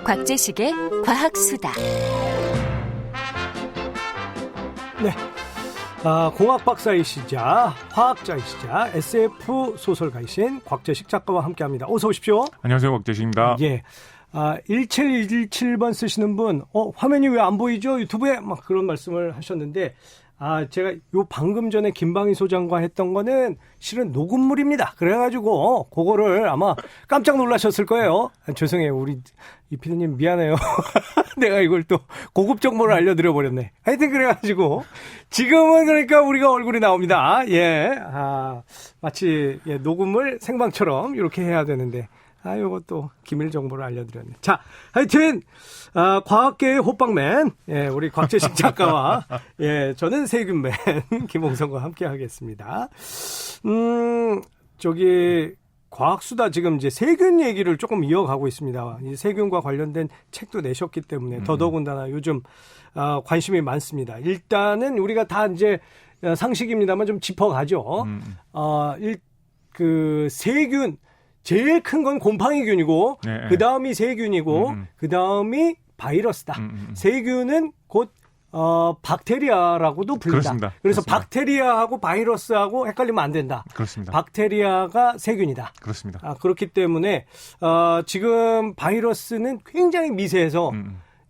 곽재식의 과학수다. 네, 공학 박사이시자 화학자이시자 SF 소설가이신 곽재식 작가와 함께합니다. 어서 오십시오. 안녕하세요, 곽재식입니다. 예, 1717번 쓰시는 분, 화면이 왜 안 보이죠? 유튜브에 막 그런 말씀을 하셨는데, 제가 요 방금 전에 김방희 소장과 했던 거는 실은 녹음물입니다. 그래가지고 그거를 아마 깜짝 놀라셨을 거예요. 죄송해요, 우리 이 PD님 미안해요. 내가 이걸 또 고급 정보를 알려드려 버렸네. 하여튼 그래가지고 지금은 그러니까 우리가 얼굴이 나옵니다. 예, 마치 녹음을 생방처럼 이렇게 해야 되는데. 요것도 기밀 정보를 알려드렸네. 자, 하여튼, 과학계의 호빵맨, 우리 곽재식 작가와, 저는 세균맨, 김홍성과 함께 하겠습니다. 과학수다 지금 이제 세균 얘기를 조금 이어가고 있습니다. 이 세균과 관련된 책도 내셨기 때문에 더더군다나 요즘, 관심이 많습니다. 일단은 우리가 다 이제 상식입니다만 좀 짚어가죠. 세균, 제일 큰 건 곰팡이균이고, 네. 그 다음이 세균이고, 그 다음이 바이러스다. 세균은 곧, 박테리아라고도 불린다. 그렇습니다. 그래서 그렇습니다. 박테리아하고 바이러스하고 헷갈리면 안 된다. 그렇습니다. 박테리아가 세균이다. 그렇습니다. 그렇기 때문에, 지금 바이러스는 굉장히 미세해서,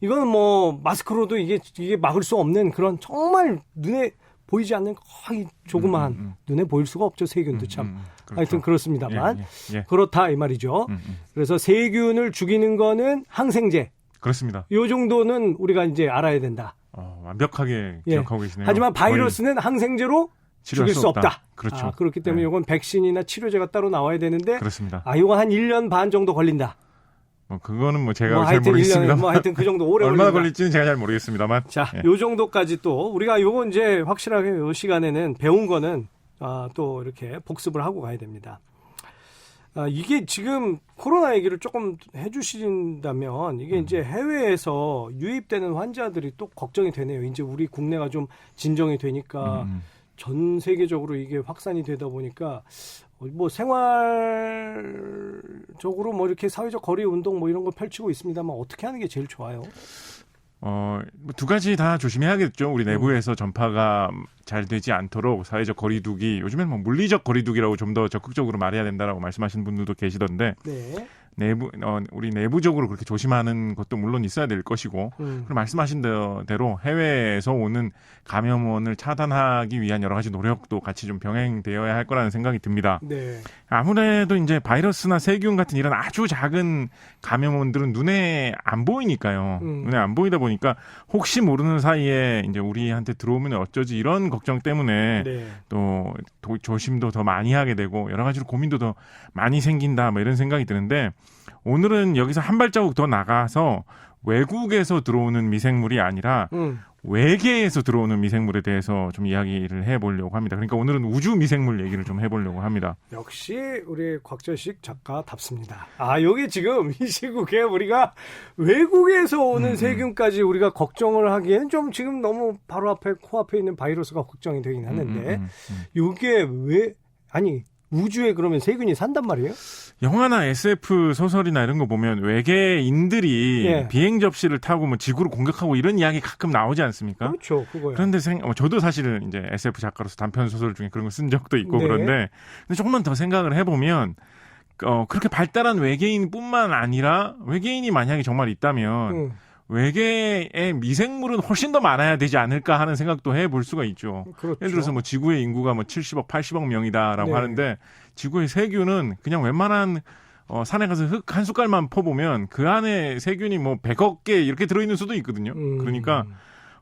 이건 뭐, 마스크로도 이게 막을 수 없는 그런 정말 눈에 보이지 않는 거의 조그마한, 눈에 보일 수가 없죠. 세균도 참. 그렇죠. 하여튼 그렇습니다만 예. 그렇다 이 말이죠. 그래서 세균을 죽이는 거는 항생제. 그렇습니다. 이 정도는 우리가 이제 알아야 된다. 완벽하게 기억하고 계시네요. 하지만 바이러스는 항생제로 죽일 수 없다. 그렇죠. 그렇기 때문에 이건 백신이나 치료제가 따로 나와야 되는데 그렇습니다. 이거 한 1년 반 정도 걸린다. 그거는 제가 잘 모르겠습니다. 하여튼 그 정도 오래 얼마나 걸린다. 걸릴지는 제가 잘 모르겠습니다만. 자, 요 정도까지 또 우리가 요거 이제 확실하게 요 시간에는 배운 거는 또 이렇게 복습을 하고 가야 됩니다. 이게 지금 코로나 얘기를 조금 해주신다면 이게 이제 해외에서 유입되는 환자들이 또 걱정이 되네요. 이제 우리 국내가 좀 진정이 되니까 전 세계적으로 이게 확산이 되다 보니까 뭐 생활적으로 뭐 이렇게 사회적 거리 운동 뭐 이런 거 펼치고 있습니다만 어떻게 하는 게 제일 좋아요? 두 가지 다 조심해야겠죠. 우리 내부에서 전파가 잘 되지 않도록 사회적 거리두기, 요즘엔 뭐 물리적 거리두기라고 좀 더 적극적으로 말해야 된다라고 말씀하시는 분들도 계시던데, 네. 우리 내부적으로 그렇게 조심하는 것도 물론 있어야 될 것이고, 그리고 말씀하신 대로 해외에서 오는 감염원을 차단하기 위한 여러 가지 노력도 같이 좀 병행되어야 할 거라는 생각이 듭니다. 네. 아무래도 이제 바이러스나 세균 같은 이런 아주 작은 감염원들은 눈에 안 보이니까요. 눈에 안 보이다 보니까 혹시 모르는 사이에 이제 우리한테 들어오면 어쩌지 이런 걱정 때문에 또 조심도 더 많이 하게 되고 여러 가지로 고민도 더 많이 생긴다 뭐 이런 생각이 드는데, 오늘은 여기서 한 발자국 더 나가서 외국에서 들어오는 미생물이 아니라 외계에서 들어오는 미생물에 대해서 좀 이야기를 해보려고 합니다. 그러니까 오늘은 우주 미생물 얘기를 좀 해보려고 합니다. 역시 우리 곽재식 작가답습니다. 여기 지금 이 시국에 우리가 외국에서 오는 세균까지 우리가 걱정을 하기에는 좀 지금 너무 바로 앞에 코앞에 있는 바이러스가 걱정이 되긴 하는데 이게 우주에 그러면 세균이 산단 말이에요? 영화나 SF 소설이나 이런 거 보면 외계인들이 비행 접시를 타고 뭐 지구를 공격하고 이런 이야기 가끔 나오지 않습니까? 그렇죠, 그거요. 그런데 저도 사실은 이제 SF 작가로서 단편 소설 중에 그런 거 쓴 적도 있고 그런데 조금만 더 생각을 해보면 그렇게 발달한 외계인뿐만 아니라 외계인이 만약에 정말 있다면 외계의 미생물은 훨씬 더 많아야 되지 않을까 하는 생각도 해볼 수가 있죠. 그렇죠. 예를 들어서 뭐 지구의 인구가 뭐 70억, 80억 명이다라고 하는데 지구의 세균은 그냥 웬만한 산에 가서 흙 한 숟갈만 퍼보면 그 안에 세균이 뭐 100억 개 이렇게 들어있는 수도 있거든요. 그러니까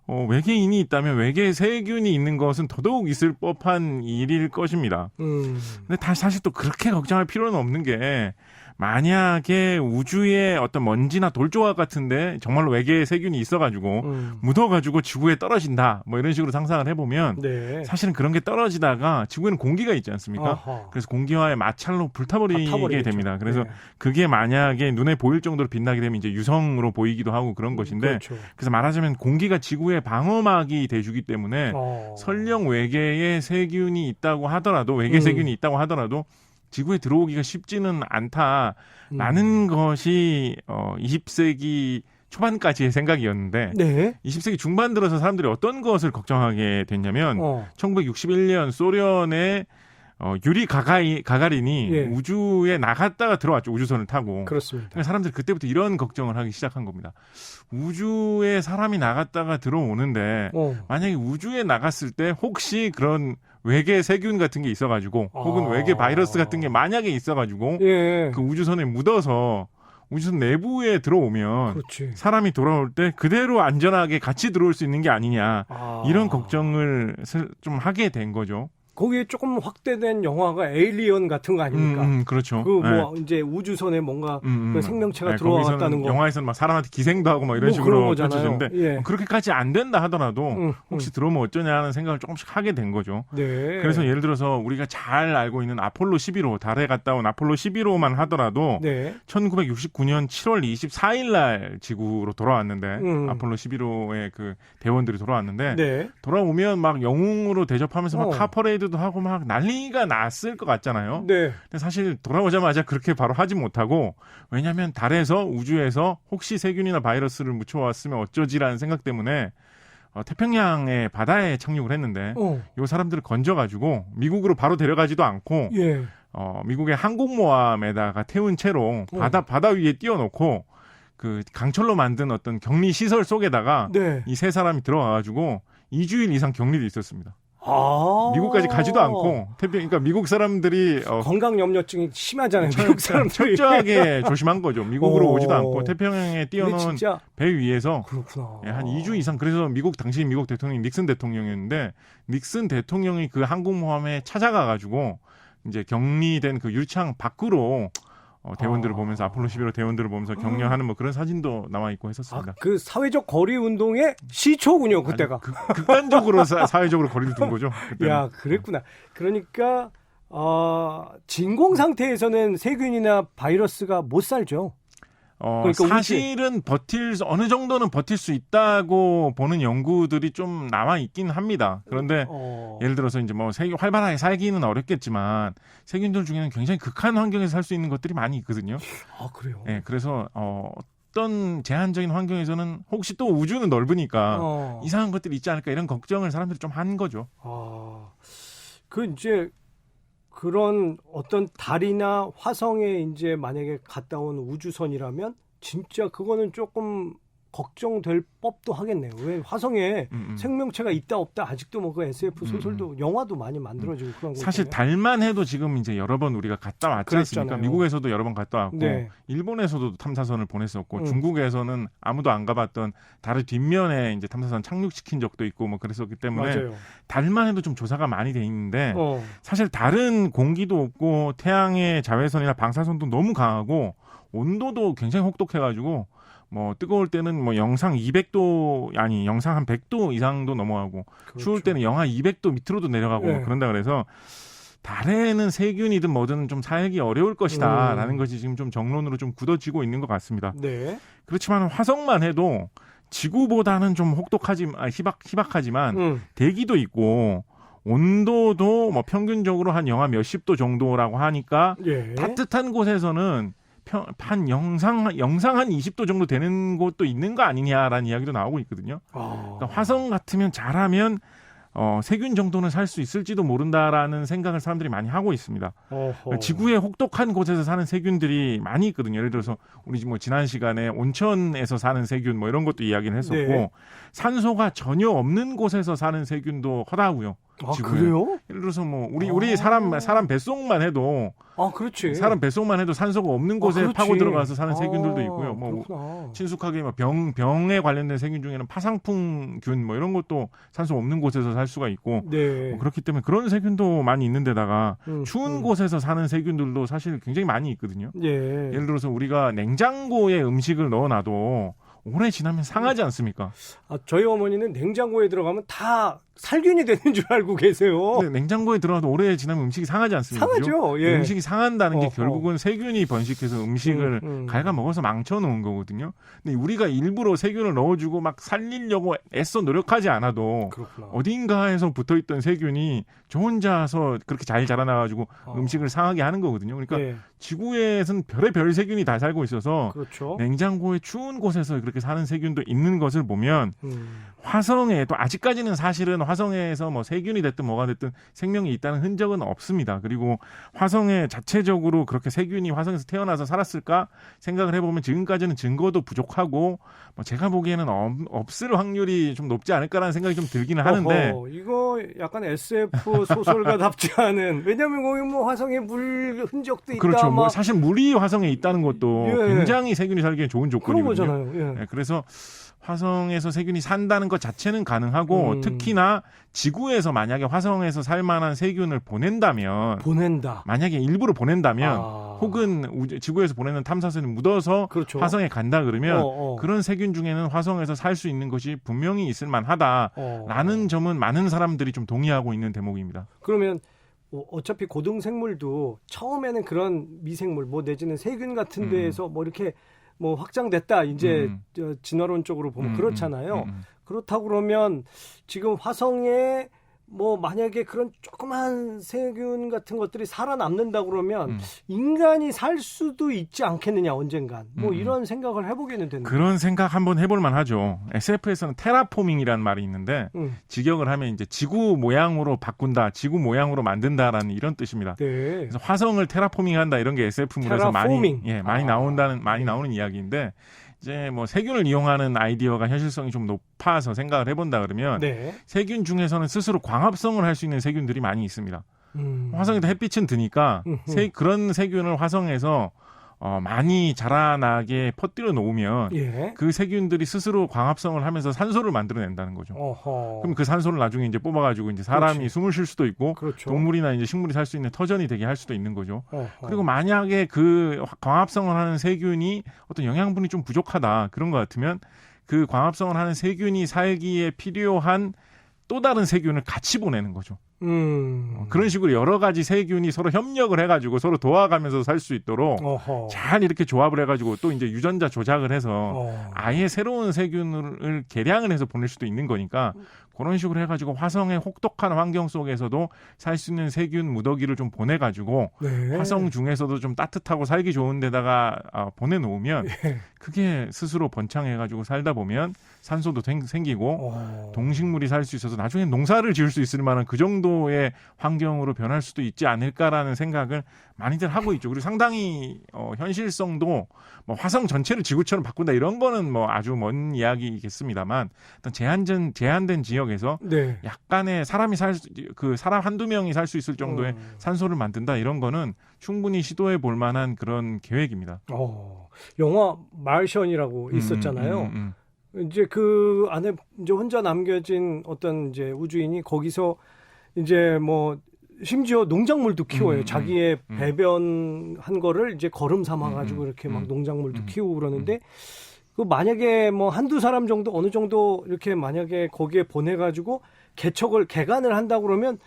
외계인이 있다면 외계에 세균이 있는 것은 더더욱 있을 법한 일일 것입니다. 근데 사실 또 그렇게 걱정할 필요는 없는 게, 만약에 우주에 어떤 먼지나 돌조각 같은데 정말로 외계에 세균이 있어가지고 묻어가지고 지구에 떨어진다 뭐 이런 식으로 상상을 해보면 사실은 그런 게 떨어지다가 지구에는 공기가 있지 않습니까? 그래서 공기와의 마찰로 불타버리게 됩니다. 그래서 그게 만약에 눈에 보일 정도로 빛나게 되면 이제 유성으로 보이기도 하고 그런 것인데, 그래서 말하자면 공기가 지구의 방어막이 돼주기 때문에 설령 외계에 세균이 있다고 하더라도, 외계 세균이 있다고 하더라도 지구에 들어오기가 쉽지는 않다라는 것이 20세기 초반까지의 생각이었는데 네. 20세기 중반 들어서 사람들이 어떤 것을 걱정하게 됐냐면 1961년 소련의 유리 가가린이 예. 우주에 나갔다가 들어왔죠. 우주선을 타고. 그렇습니다. 그러니까 사람들이 그때부터 이런 걱정을 하기 시작한 겁니다. 우주에 사람이 나갔다가 들어오는데 만약에 우주에 나갔을 때 혹시 그런 외계 세균 같은 게 있어가지고 혹은 외계 바이러스 같은 게 만약에 있어가지고 예. 그 우주선에 묻어서 우주선 내부에 들어오면 그렇지. 사람이 돌아올 때 그대로 안전하게 같이 들어올 수 있는 게 아니냐 이런 걱정을 좀 하게 된 거죠. 거기에 조금 확대된 영화가 에일리언 같은 거 아닙니까? 그렇죠. 그 뭐 이제 우주선에 뭔가 그 생명체가 네, 들어왔다는 거. 영화에서는 막 사람한테 기생도 하고 뭐 이런 뭐 식으로 그런 펼쳐지는데 예. 그렇게까지 안 된다 하더라도 혹시 들어오면 어쩌냐 하는 생각을 조금씩 하게 된 거죠. 네. 그래서 예를 들어서 우리가 잘 알고 있는 아폴로 11호, 달에 갔다 온 아폴로 11호만 하더라도 네. 1969년 7월 24일 날 지구로 돌아왔는데 아폴로 11호의 그 대원들이 돌아왔는데 네. 돌아오면 막 영웅으로 대접하면서 막 카퍼레이드도 하고 막 난리가 났을 것 같잖아요. 네. 근데 사실 돌아오자마자 그렇게 바로 하지 못하고 왜냐하면 달에서 우주에서 혹시 세균이나 바이러스를 묻혀왔으면 어쩌지라는 생각 때문에 태평양의 바다에 착륙을 했는데 이 사람들을 건져가지고 미국으로 바로 데려가지도 않고 예. 미국의 항공모함에다가 태운 채로 바다 위에 띄워놓고 그 강철로 만든 어떤 격리 시설 속에다가 네. 이 세 사람이 들어가가지고 2주일 이상 격리돼 있었습니다. 아. 미국까지 가지도 않고 그러니까 미국 사람들이 건강 염려증이 심하잖아요. 미국 사람들이 철저하게 조심한 거죠. 미국으로 오지도 않고 태평양에 근데 띄워놓은 진짜 배 위에서 그렇구나. 한 2주 이상 그래서 당시 미국 대통령이 닉슨 대통령이었는데 닉슨 대통령이 그 항공모함에 찾아가가지고 이제 격리된 그 유리창 밖으로 대원들을 보면서 아폴로 11호 대원들을 보면서 격려하는 뭐 그런 사진도 나와 있고 했었습니다. 그 사회적 거리 운동의 시초군요, 그때가. 극단적으로 사회적으로 거리를 둔 거죠. 그때는. 야, 그랬구나. 그러니까 진공 상태에서는 세균이나 바이러스가 못 살죠. 그러니까 사실은 어느 정도는 버틸 수 있다고 보는 연구들이 좀 나와 있긴 합니다. 그런데 예를 들어서 이제 뭐 활발하게 살기는 어렵겠지만 세균들 중에는 굉장히 극한 환경에서 살 수 있는 것들이 많이 있거든요. 아, 그래요? 네, 그래서 어떤 제한적인 환경에서는 혹시 또 우주는 넓으니까 이상한 것들이 있지 않을까 이런 걱정을 사람들이 좀 한 거죠. 그 이제 그런 어떤 달이나 화성에 이제 만약에 갔다 온 우주선이라면 진짜 그거는 조금 걱정될 법도 하겠네요. 왜 화성에 생명체가 있다 없다 아직도 뭐 그 SF 소설도 영화도 많이 만들어지고 그런 거 사실 있잖아요. 달만 해도 지금 이제 여러 번 우리가 갔다 왔지 않습니까? 미국에서도 여러 번 갔다 왔고 네. 일본에서도 탐사선을 보냈었고 중국에서는 아무도 안 가봤던 달의 뒷면에 이제 탐사선 착륙시킨 적도 있고 뭐 그랬었기 때문에 맞아요. 달만 해도 좀 조사가 많이 돼 있는데 어. 사실 달은 공기도 없고 태양의 자외선이나 방사선도 너무 강하고 온도도 굉장히 혹독해가지고 뭐 뜨거울 때는 뭐 영상 200도 아니 영상 한 100도 이상도 넘어가고 그렇죠. 추울 때는 영하 200도 밑으로도 내려가고 네. 뭐 그런다 그래서 달에는 세균이든 뭐든 좀 살기 어려울 것이다라는 것이 지금 좀 정론으로 좀 굳어지고 있는 것 같습니다. 네. 그렇지만 화성만 해도 지구보다는 좀 희박하지만 대기도 있고 온도도 뭐 평균적으로 한 영하 몇십 도 정도라고 하니까 예. 따뜻한 곳에서는 한 영상 한 20도 정도 되는 곳도 있는 거 아니냐라는 이야기도 나오고 있거든요. 그러니까 화성 같으면 잘하면 세균 정도는 살 수 있을지도 모른다라는 생각을 사람들이 많이 하고 있습니다. 지구의 혹독한 곳에서 사는 세균들이 많이 있거든요. 예를 들어서 우리 뭐 지난 시간에 온천에서 사는 세균 뭐 이런 것도 이야기를 했었고 네. 산소가 전혀 없는 곳에서 사는 세균도 허다고요. 그래요? 예를 들어서 뭐 우리 사람 뱃속만 해도 그렇지. 사람 뱃속만 해도 산소가 없는 곳에 그렇지. 파고 들어가서 사는 세균들도 있고요. 뭐 그렇구나. 친숙하게 뭐 병에 관련된 세균 중에는 파상풍균 뭐 이런 것도 산소 없는 곳에서 살 수가 있고 네. 그렇기 때문에 그런 세균도 많이 있는데다가 추운 곳에서 사는 세균들도 사실 굉장히 많이 있거든요. 예. 예를 들어서 우리가 냉장고에 음식을 넣어놔도 오래 지나면 상하지 않습니까? 저희 어머니는 냉장고에 들어가면 다 살균이 되는 줄 알고 계세요. 근데 냉장고에 들어가도 오래 지나면 음식이 상하지 않습니까? 상하죠. 예. 음식이 상한다는 게 결국은 세균이 번식해서 음식을 갉아먹어서 망쳐놓은 거거든요. 근데 우리가 일부러 세균을 넣어주고 막 살리려고 애써 노력하지 않아도 그렇구나. 어딘가에서 붙어있던 세균이 저 혼자서 그렇게 잘 자라나가지고 음식을 상하게 하는 거거든요. 그러니까 예. 지구에는 별의별 세균이 다 살고 있어서 그렇죠. 냉장고에 추운 곳에서 그렇게 사는 세균도 있는 것을 보면 화성에 또 아직까지는 사실은 화성에서 뭐 세균이 됐든 뭐가 됐든 생명이 있다는 흔적은 없습니다. 그리고 화성에 자체적으로 그렇게 세균이 화성에서 태어나서 살았을까 생각을 해보면 지금까지는 증거도 부족하고 뭐 제가 보기에는 없을 확률이 좀 높지 않을까라는 생각이 좀 들기는 하는데 이거 약간 SF 소설가답지 않은 왜냐하면 거기 뭐 화성에 물 흔적도 있다. 그렇죠. 뭐 막 사실 물이 화성에 있다는 것도 예. 굉장히 세균이 살기에 좋은 그런 조건이거든요. 거잖아요. 예. 네, 그래서 화성에서 세균이 산다는 것 자체는 가능하고 특히나 지구에서 만약에 화성에서 살 만한 세균을 보낸다면 보낸다. 만약에 일부러 보낸다면 혹은 지구에서 보내는 탐사선이 묻어서 그렇죠. 화성에 간다 그러면 그런 세균 중에는 화성에서 살 수 있는 것이 분명히 있을 만하다라는 점은 많은 사람들이 좀 동의하고 있는 대목입니다. 그러면 어차피 고등생물도 처음에는 그런 미생물 뭐 내지는 세균 같은 데에서 뭐 이렇게 뭐 확장됐다 이제 진화론적으로 보면 그렇잖아요. 그렇다고 그러면 지금 화성에 뭐 만약에 그런 조그만 세균 같은 것들이 살아남는다 그러면 인간이 살 수도 있지 않겠느냐 언젠간 뭐 이런 생각을 해보게는 되는데 그런 생각 한번 해볼 만하죠. SF에서는 테라포밍이라는 말이 있는데 직역을 하면 이제 지구 모양으로 바꾼다, 지구 모양으로 만든다라는 이런 뜻입니다. 네. 그래서 화성을 테라포밍한다 이런 게 SF물에서 많이 나오는 이야기인데. 이제 뭐 세균을 이용하는 아이디어가 현실성이 좀 높아서 생각을 해본다 그러면 네. 세균 중에서는 스스로 광합성을 할 수 있는 세균들이 많이 있습니다. 화성에도 햇빛은 드니까 그런 세균을 화성에서 많이 자라나게 퍼뜨려 놓으면 예. 그 세균들이 스스로 광합성을 하면서 산소를 만들어낸다는 거죠. 그럼 그 산소를 나중에 이제 뽑아가지고 이제 사람이 그렇지. 숨을 쉴 수도 있고 그렇죠. 동물이나 이제 식물이 살 수 있는 터전이 되게 할 수도 있는 거죠. 그리고 만약에 그 광합성을 하는 세균이 어떤 영양분이 좀 부족하다 그런 것 같으면 그 광합성을 하는 세균이 살기에 필요한 또 다른 세균을 같이 보내는 거죠. 그런 식으로 여러 가지 세균이 서로 협력을 해가지고 서로 도와가면서 살 수 있도록 잘 이렇게 조합을 해가지고 또 이제 유전자 조작을 해서 아예 새로운 세균을 개량을 해서 보낼 수도 있는 거니까 그런 식으로 해가지고 화성의 혹독한 환경 속에서도 살 수 있는 세균 무더기를 좀 보내가지고 네. 화성 중에서도 좀 따뜻하고 살기 좋은 데다가 보내놓으면 그게 스스로 번창해가지고 살다 보면 산소도 생기고 동식물이 살 수 있어서 나중에 농사를 지을 수 있을 만한 그 정도의 환경으로 변할 수도 있지 않을까라는 생각을 많이들 하고 있죠. 그리고 상당히 현실성도 뭐 화성 전체를 지구처럼 바꾼다 이런 거는 뭐 아주 먼 이야기겠습니다만 어떤 제한된 지역에서 네. 약간의 사람 한두 명이 살 수 있을 정도의 산소를 만든다 이런 거는 충분히 시도해 볼 만한 그런 계획입니다. 영화 마르션이라고 있었잖아요. 이제 그 안에 이제 혼자 남겨진 어떤 이제 우주인이 거기서 이제 뭐 심지어 농작물도 키워요. 자기의 배변한 거를 이제 거름 삼아가지고 이렇게 막 농작물도 키우고 그러는데 그 만약에 뭐 한두 사람 정도 어느 정도 이렇게 만약에 거기에 보내가지고 개간을 한다고 그러면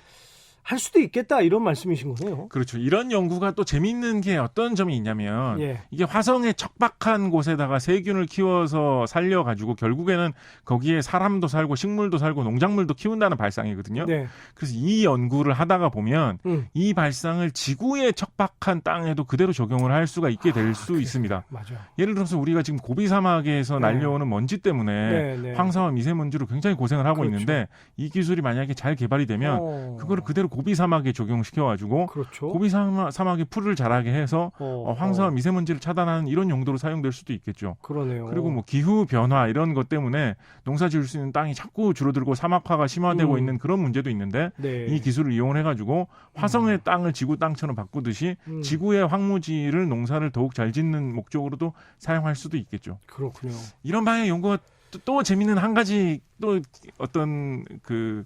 할 수도 있겠다 이런 말씀이신 거네요. 그렇죠. 이런 연구가 또 재밌는 게 어떤 점이 있냐면 이게 화성의 척박한 곳에다가 세균을 키워서 살려가지고 결국에는 거기에 사람도 살고 식물도 살고 농작물도 키운다는 발상이거든요. 네. 그래서 이 연구를 하다가 보면 이 발상을 지구의 척박한 땅에도 그대로 적용을 할 수가 있게 될 수 있습니다. 맞아요. 예를 들어서 우리가 지금 고비 사막에서 날려오는 먼지 때문에 황사와 미세먼지로 굉장히 고생을 하고 있는데 이 기술이 만약에 잘 개발이 되면 그거를 그대로 고비 사막에 적용시켜가지고 고비 사막에 풀을 자라게 해서 황사와 미세먼지를 차단하는 이런 용도로 사용될 수도 있겠죠. 그러네요. 그리고 뭐 기후 변화 이런 것 때문에 농사 지을 수 있는 땅이 자꾸 줄어들고 사막화가 심화되고 있는 그런 문제도 있는데 이 기술을 이용을 해가지고 화성의 땅을 지구 땅처럼 바꾸듯이 지구의 황무지를 농사를 더욱 잘 짓는 목적으로도 사용할 수도 있겠죠. 그렇군요. 이런 방향의 연구가 또 재밌는 한 가지 또 어떤 그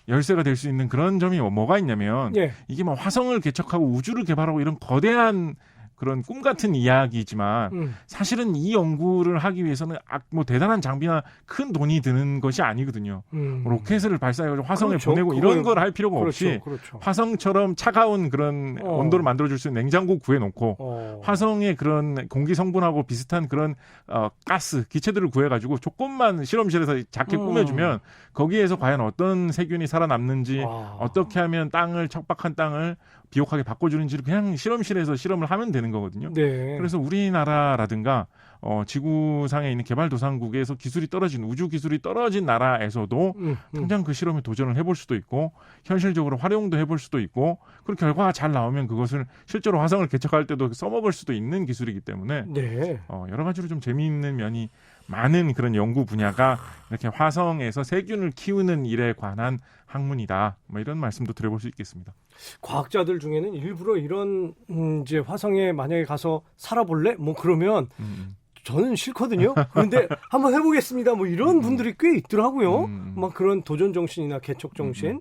열쇠가 될 수 있는 그런 점이 뭐가 있냐면 이게 뭐 화성을 개척하고 우주를 개발하고 이런 거대한 그런 꿈 같은 이야기지만 사실은 이 연구를 하기 위해서는 뭐 대단한 장비나 큰 돈이 드는 것이 아니거든요. 로켓을 발사해가지고 화성에 그렇죠. 보내고 이런 걸 할 필요가 그렇죠. 없이 그렇죠. 화성처럼 차가운 그런 온도를 만들어줄 수 있는 냉장고 구해놓고 화성의 그런 공기 성분하고 비슷한 그런 가스, 기체들을 구해가지고 조금만 실험실에서 작게 꾸며주면 거기에서 과연 어떤 세균이 살아남는지 어떻게 하면 척박한 땅을 비옥하게 바꿔주는지를 그냥 실험실에서 실험을 하면 되는 거거든요. 네. 그래서 우리나라라든가 지구상에 있는 개발도상국에서 기술이 떨어진 우주 기술이 떨어진 나라에서도 당장 그 실험에 도전을 해볼 수도 있고 현실적으로 활용도 해볼 수도 있고 그리고 결과가 잘 나오면 그것을 실제로 화성을 개척할 때도 써먹을 수도 있는 기술이기 때문에 네. 여러 가지로 좀 재미있는 면이 많은 그런 연구 분야가 이렇게 화성에서 세균을 키우는 일에 관한 학문이다. 뭐 이런 말씀도 드려볼 수 있겠습니다. 과학자들 중에는 일부러 이런 이제 화성에 만약에 가서 살아볼래? 뭐 그러면 저는 싫거든요. 그런데 한번 해보겠습니다. 뭐 이런 분들이 꽤 있더라고요. 막 그런 도전 정신이나 개척 정신.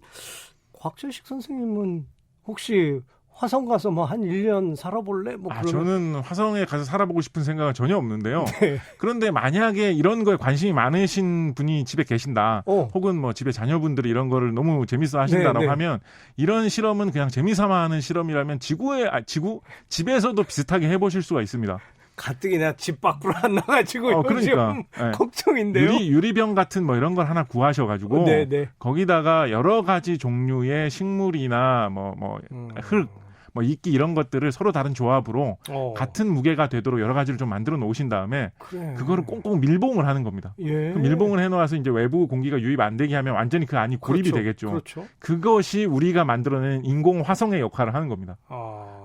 곽재식 선생님은 혹시 화성 가서 뭐 한 1년 살아볼래? 뭐 그러면... 저는 화성에 가서 살아보고 싶은 생각은 전혀 없는데요. 네. 그런데 만약에 이런 거에 관심이 많으신 분이 집에 계신다. 혹은 뭐 집에 자녀분들이 이런 거를 너무 재밌어 하신다라고 하면 이런 실험은 그냥 재미삼아 하는 실험이라면 집에서도 비슷하게 해보실 수가 있습니다. 가뜩이 내가 집 밖으로 안 나가지고 그러니까 걱정인데요. 유리병 같은 뭐 이런 걸 하나 구하셔가지고 거기다가 여러 가지 종류의 식물이나 흙, 이끼 이런 것들을 서로 다른 조합으로 같은 무게가 되도록 여러 가지를 좀 만들어 놓으신 다음에 그거를 꽁꽁 밀봉을 하는 겁니다. 그럼 밀봉을 해놓아서 이제 외부 공기가 유입 안 되게 하면 완전히 그 안이 고립이 되겠죠. 그렇죠. 그것이 우리가 만들어낸 인공 화성의 역할을 하는 겁니다.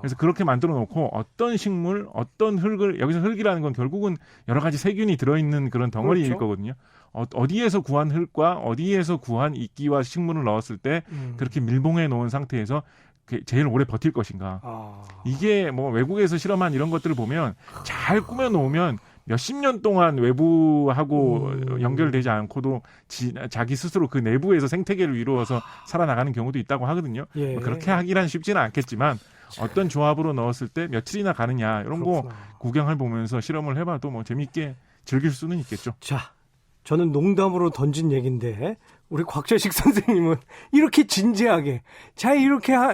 그래서 그렇게 만들어 놓고 어떤 식물, 어떤 흙을 여기서 흙이라는 건 결국은 여러 가지 세균이 들어있는 그런 덩어리일 거거든요. 어디에서 구한 흙과 어디에서 구한 이끼와 식물을 넣었을 때 그렇게 밀봉해 놓은 상태에서 제일 오래 버틸 것인가. 이게 뭐 외국에서 실험한 이런 것들을 보면 잘 꾸며 놓으면 몇십 년 동안 외부하고 연결되지 않고도 자기 스스로 그 내부에서 생태계를 이루어서 살아나가는 경우도 있다고 하거든요. 그렇게 하기란 쉽지는 않겠지만 어떤 조합으로 넣었을 때 며칠이나 가느냐 이런 거 구경을 보면서 실험을 해봐도 뭐 재미있게 즐길 수는 있겠죠. 자, 저는 농담으로 던진 얘기인데 우리 곽재식 선생님은 이렇게 진지하게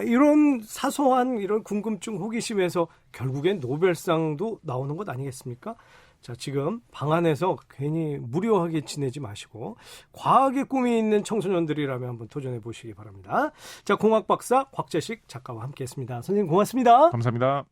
이런 사소한 이런 궁금증 호기심에서 결국엔 노벨상도 나오는 것 아니겠습니까? 자, 지금 방 안에서 괜히 무료하게 지내지 마시고 과학의 꿈이 있는 청소년들이라면 한번 도전해 보시기 바랍니다. 자, 공학 박사 곽재식 작가와 함께했습니다. 선생님 고맙습니다. 감사합니다.